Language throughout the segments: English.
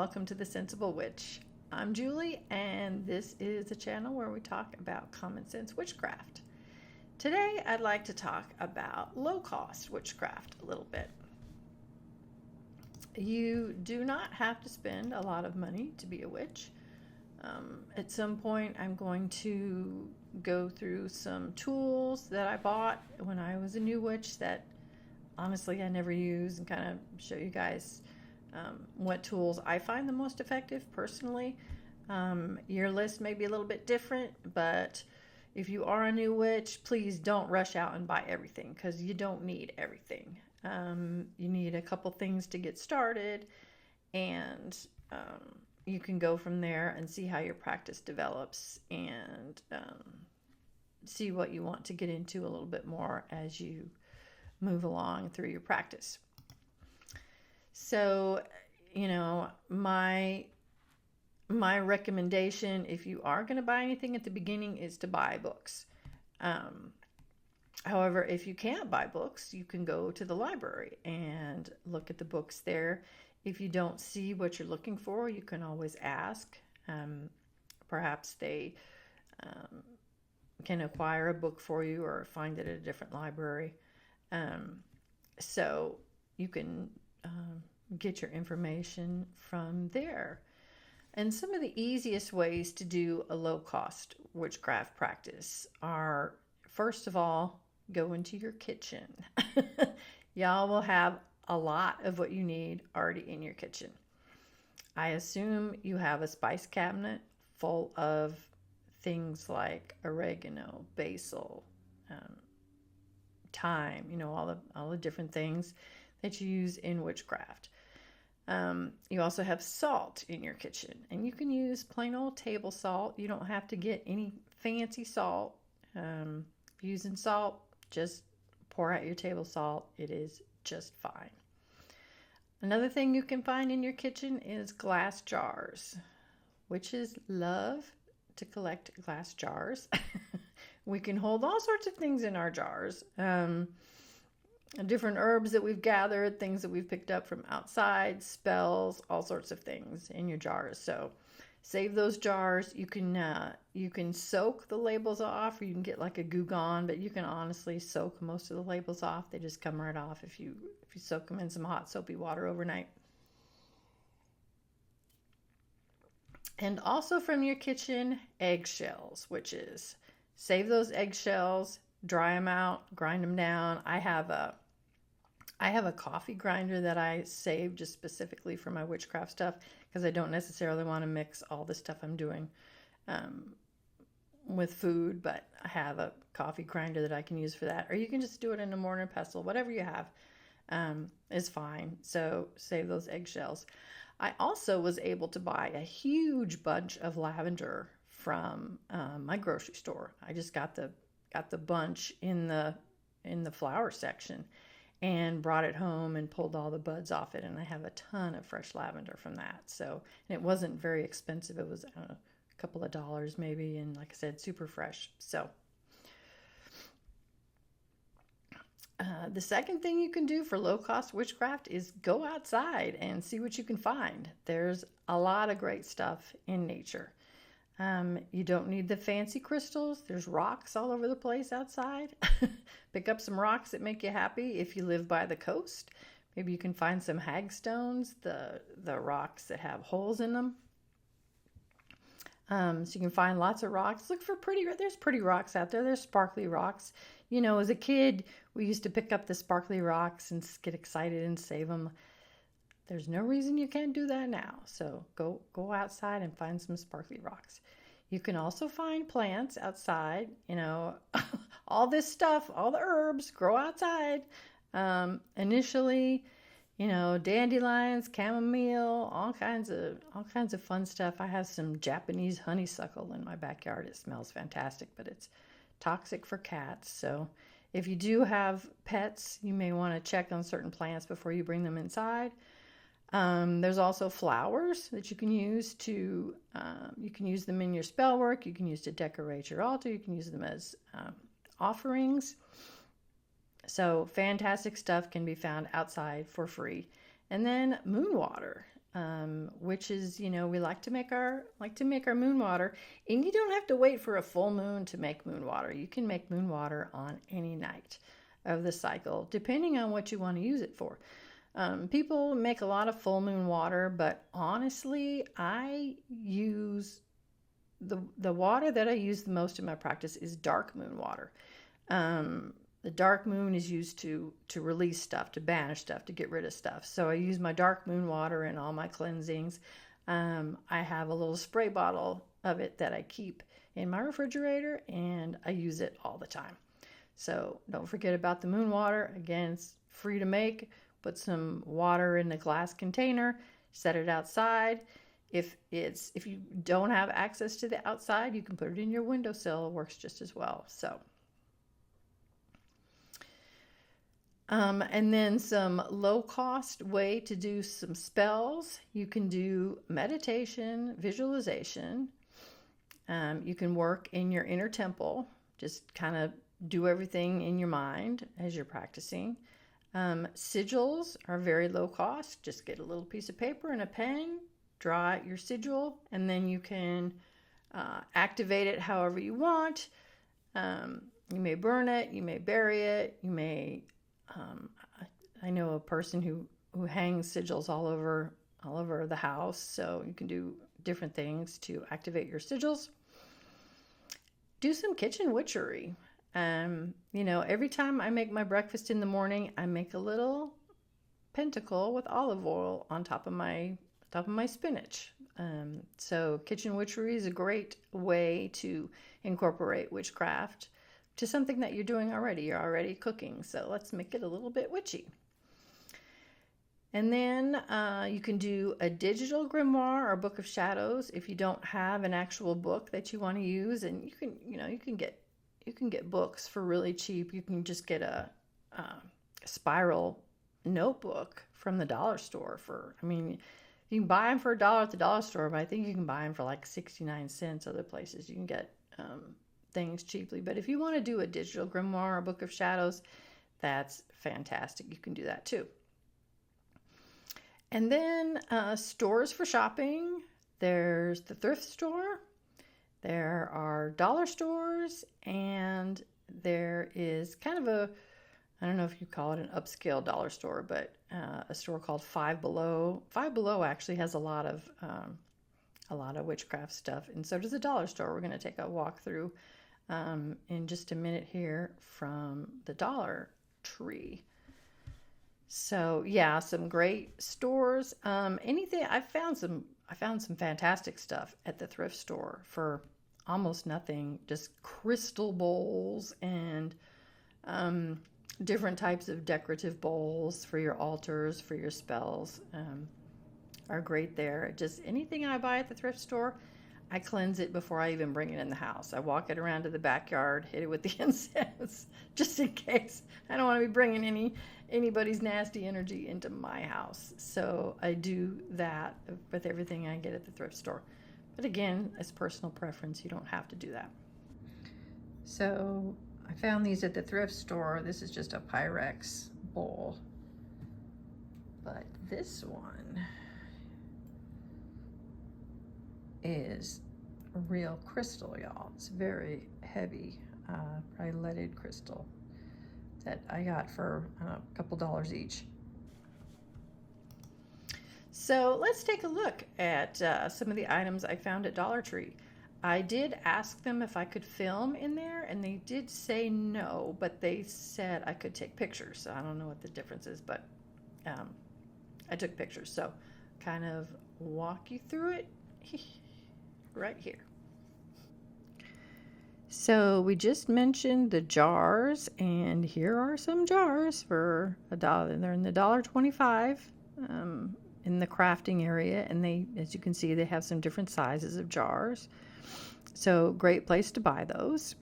welcome to The Sensible Witch. I'm Julie, and this is a channel where we talk about common sense witchcraft. Today, I'd like to talk about low-cost witchcraft a little bit. You do not have to spend a lot of money to be a witch. At some point, I'm going to go through some tools that I bought when I was a new witch that honestly I never use, and kind of show you guys what tools I find the most effective personally. Your list may be a little bit different, but if you are a new witch, please don't rush out and buy everything, because you don't need everything. You need a couple things to get started, and you can go from there and see how your practice develops, and see what you want to get into a little bit more as you move along through your practice. So, my recommendation, if you are going to buy anything at the beginning, is to buy books. However, if you can't buy books, you can go to the library and look at the books there. If you don't see what you're looking for, you can always ask. Perhaps they can acquire a book for you or find it at a different library. So you can get your information from there. And some of the easiest ways to do a low-cost witchcraft practice are, first of all, go into your kitchen. Y'all will have a lot of what you need already in your kitchen. I assume you have a spice cabinet full of things like oregano, basil, thyme, all the different things that you use in witchcraft. You also have salt in your kitchen, and you can use plain old table salt. You don't have to get any fancy salt. Using salt, just pour out your table salt. It is just fine. Another thing you can find in your kitchen is glass jars. Witches love to collect glass jars. We can hold all sorts of things in our jars. Different herbs that we've gathered, things that we've picked up from outside, spells, all sorts of things in your jars. So save those jars. You can soak the labels off, or you can get like a Goo Gone, but you can honestly soak most of the labels off. They just come right off if you soak them in some hot soapy water overnight. And also from your kitchen, eggshells, which is save those eggshells, dry them out, grind them down. I have a coffee grinder that I save just specifically for my witchcraft stuff, because I don't necessarily want to mix all the stuff I'm doing with food, but I have a coffee grinder that I can use for that. Or you can just do it in a mortar and pestle. Whatever you have is fine. So save those eggshells. I also was able to buy a huge bunch of lavender from my grocery store. I just got the bunch in the flower section and brought it home and pulled all the buds off it, and I have a ton of fresh lavender from that. So, and it wasn't very expensive. It was a couple of dollars maybe, and like I said, super fresh. So the second thing you can do for low-cost witchcraft is go outside and see what you can find. There's a lot of great stuff in nature. You don't need the fancy crystals. There's rocks all over the place outside. Pick up some rocks that make you happy. If you live by the coast, maybe you can find some hagstones, the rocks that have holes in them. So you can find lots of rocks. Look for there's pretty rocks out there. There's sparkly rocks. As a kid, we used to pick up the sparkly rocks and get excited and save them. There's no reason you can't do that now. So go outside and find some sparkly rocks. You can also find plants outside. All this stuff, all the herbs grow outside. Initially, dandelions, chamomile, all kinds of fun stuff. I have some Japanese honeysuckle in my backyard. It smells fantastic, but it's toxic for cats. So if you do have pets, you may want to check on certain plants before you bring them inside. There's also flowers that you can use you can use them in your spell work. You can use to decorate your altar. You can use them as offerings. So fantastic stuff can be found outside for free. And then moon water. which is, we like to make our moon water, and you don't have to wait for a full moon to make moon water. You can make moon water on any night of the cycle, depending on what you want to use it for. People make a lot of full moon water, but honestly, I use the water that I use the most in my practice is dark moon water. The dark moon is used to release stuff, to banish stuff, to get rid of stuff. So I use my dark moon water in all my cleansings. I have a little spray bottle of it that I keep in my refrigerator, and I use it all the time. So don't forget about the moon water. Again, it's free to make. Put some water in a glass container, set it outside. If you don't have access to the outside, you can put it in your windowsill. It works just as well. So. And then some low-cost way to do some spells. You can do meditation, visualization. You can work in your inner temple. Just kind of do everything in your mind as you're practicing. Sigils are very low cost. Just get a little piece of paper and a pen, draw out your sigil, and then you can activate it however you want. You may burn it, you may bury it, you may... I know a person who hangs sigils all over the house, so you can do different things to activate your sigils. Do some kitchen witchery. Every time I make my breakfast in the morning, I make a little pentacle with olive oil on top of my spinach. So kitchen witchery is a great way to incorporate witchcraft to something that you're doing already. You're already cooking, so let's make it a little bit witchy. And then you can do a digital grimoire or book of shadows if you don't have an actual book that you want to use. And you can get books for really cheap. You can just get a spiral notebook from the dollar store you can buy them for $1 at the dollar store, but I think you can buy them for like 69 cents other places. You can get things cheaply. But if you want to do a digital grimoire or book of shadows, that's fantastic. You can do that too. And then stores for shopping. There's the thrift store. There are dollar stores, and there is kind of I don't know if you call it an upscale dollar store, but a store called Five Below. Five Below actually has a lot of witchcraft stuff, and so does the dollar store. We're going to take a walk through in just a minute here from the Dollar Tree. So yeah, some great stores. Anything I found some fantastic stuff at the thrift store for almost nothing. Just crystal bowls and different types of decorative bowls for your altars, for your spells, are great there. Just anything I buy at the thrift store, I cleanse it before I even bring it in the house. I walk it around to the backyard, hit it with the incense, just in case. I don't want to be bringing anybody's nasty energy into my house. So I do that with everything I get at the thrift store. But again, it's personal preference. You don't have to do that. So I found these at the thrift store. This is just a Pyrex bowl. But this one is a real crystal, y'all. It's very heavy, probably leaded crystal that I got for a couple dollars each. So let's take a look at some of the items I found at Dollar Tree. I did ask them if I could film in there, and they did say no, but they said I could take pictures. So I don't know what the difference is, but I took pictures. So kind of walk you through it right here. So we just mentioned the jars, and here are some jars for $1. They're in the $1.25 in the crafting area, and they, as you can see, they have some different sizes of jars. So great place to buy those.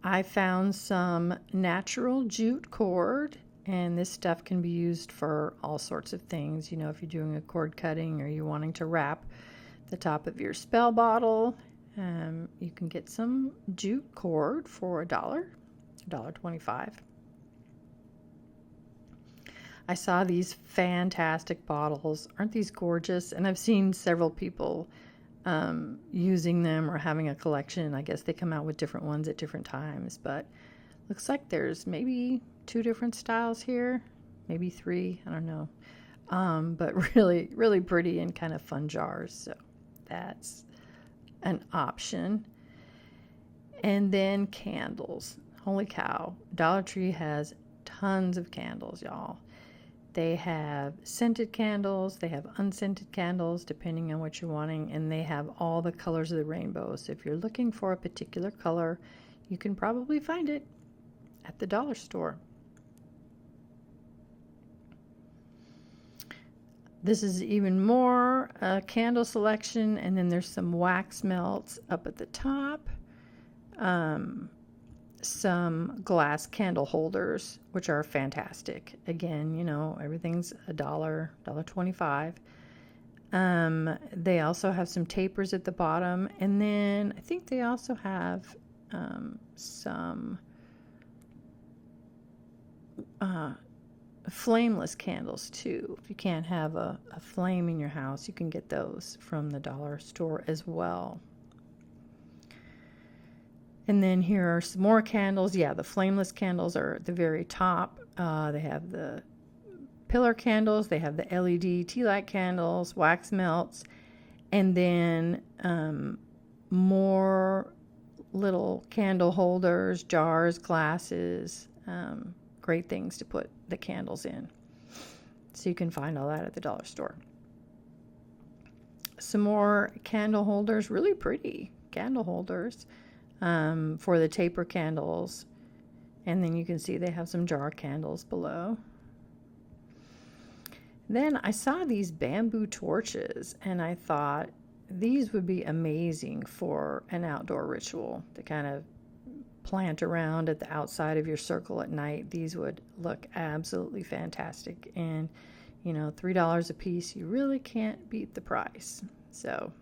I found some natural jute cord, and this stuff can be used for all sorts of things. You know, if you're doing a cord cutting or you're wanting to wrap the top of your spell bottle, you can get some jute cord for $1.25. I saw these fantastic bottles. Aren't these gorgeous? And I've seen several people using them or having a collection. I guess they come out with different ones at different times, but looks like there's maybe 2 different styles here, maybe 3, I don't know. But really, really pretty and kind of fun jars. So that's an option. And then candles. Holy cow. Dollar Tree has tons of candles, y'all. They have scented candles. They have unscented candles, depending on what you're wanting. And they have all the colors of the rainbow. So if you're looking for a particular color, you can probably find it at the dollar store. This is even more candle selection, and then there's some wax melts up at the top. Some glass candle holders, which are fantastic. Again, you know, everything's $1.25. They also have some tapers at the bottom, and then I think they also have some flameless candles too. If you can't have a flame in your house, you can get those from the dollar store as well. And then here are some more candles. Yeah, the flameless candles are at the very top. They have the pillar candles, they have the LED tea light candles, wax melts, and then more little candle holders, jars, glasses, great things to put the candles in. So you can find all that at the dollar store. Some more candle holders, really pretty candle holders for the taper candles. And then you can see they have some jar candles below. Then I saw these bamboo torches, and I thought these would be amazing for an outdoor ritual to kind of plant around at the outside of your circle at night. These would look absolutely fantastic. And, you know, $3 a piece, you really can't beat the price. So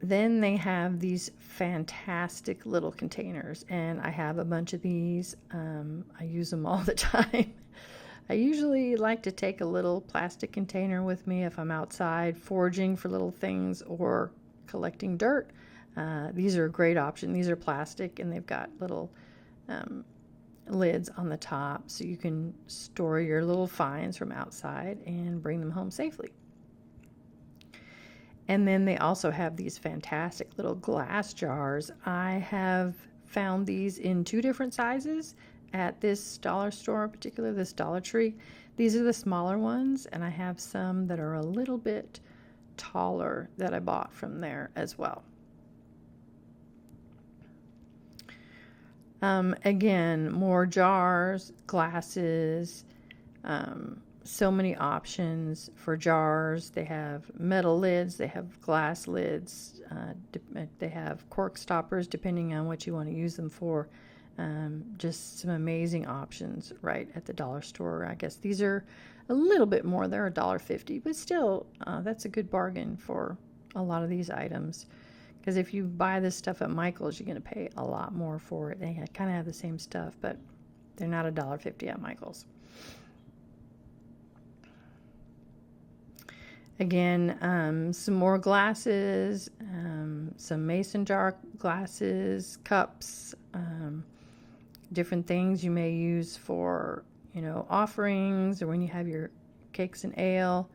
then they have these fantastic little containers, and I have a bunch of these. I use them all the time. I usually like to take a little plastic container with me if I'm outside foraging for little things or collecting dirt. These are a great option. These are plastic, and they've got little lids on the top, so you can store your little finds from outside and bring them home safely. And then they also have these fantastic little glass jars. I have found these in 2 different sizes at this dollar store, in particular this Dollar Tree. These are the smaller ones, and I have some that are a little bit taller that I bought from there as well. Again, more jars, glasses, so many options for jars. They have metal lids, they have glass lids, they have cork stoppers depending on what you want to use them for. Just some amazing options right at the dollar store. I guess these are a little bit more. They're $1.50, but still that's a good bargain for a lot of these items. Because if you buy this stuff at Michael's, you're going to pay a lot more for it. They kind of have the same stuff, but they're not $1.50 at Michael's. Again, some more glasses, some mason jar glasses, cups, different things you may use for, you know, offerings or when you have your cakes and ale.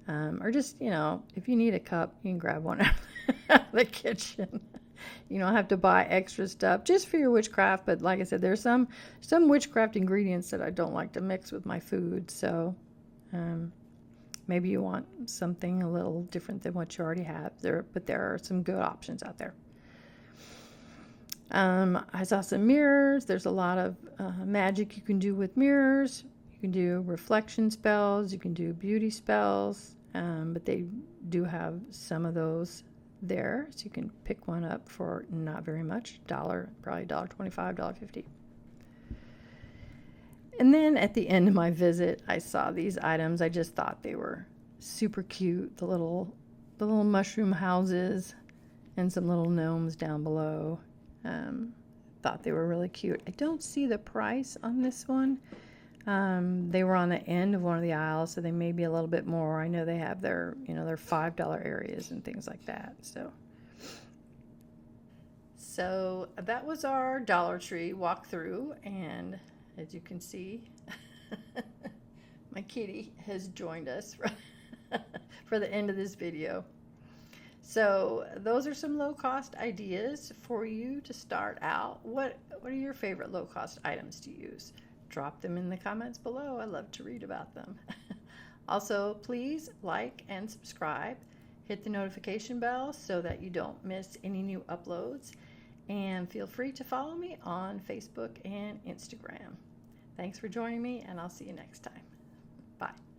Or just, you know, if you need a cup, you can grab one out of the kitchen. You don't have to buy extra stuff just for your witchcraft. But like I said, there's some witchcraft ingredients that I don't like to mix with my food. So maybe you want something a little different than what you already have. But there are some good options out there. I saw some mirrors. There's a lot of magic you can do with mirrors. You can do reflection spells. You can do beauty spells. But they do have some of those there. So you can pick one up for not very much. Probably $1.25, $1.50. And then at the end of my visit, I saw these items. I just thought they were super cute. The little mushroom houses and some little gnomes down below. thought they were really cute. I don't see the price on this one. They were on the end of one of the aisles, so they may be a little bit more. I know they have their, their $5 areas and things like that. So that was our Dollar Tree walkthrough, and as you can see, my kitty has joined us for the end of this video. So those are some low-cost ideas for you to start out. What are your favorite low-cost items to use? Drop them in the comments below. I love to read about them. Also, please like and subscribe. Hit the notification bell so that you don't miss any new uploads. And feel free to follow me on Facebook and Instagram. Thanks for joining me, and I'll see you next time. Bye.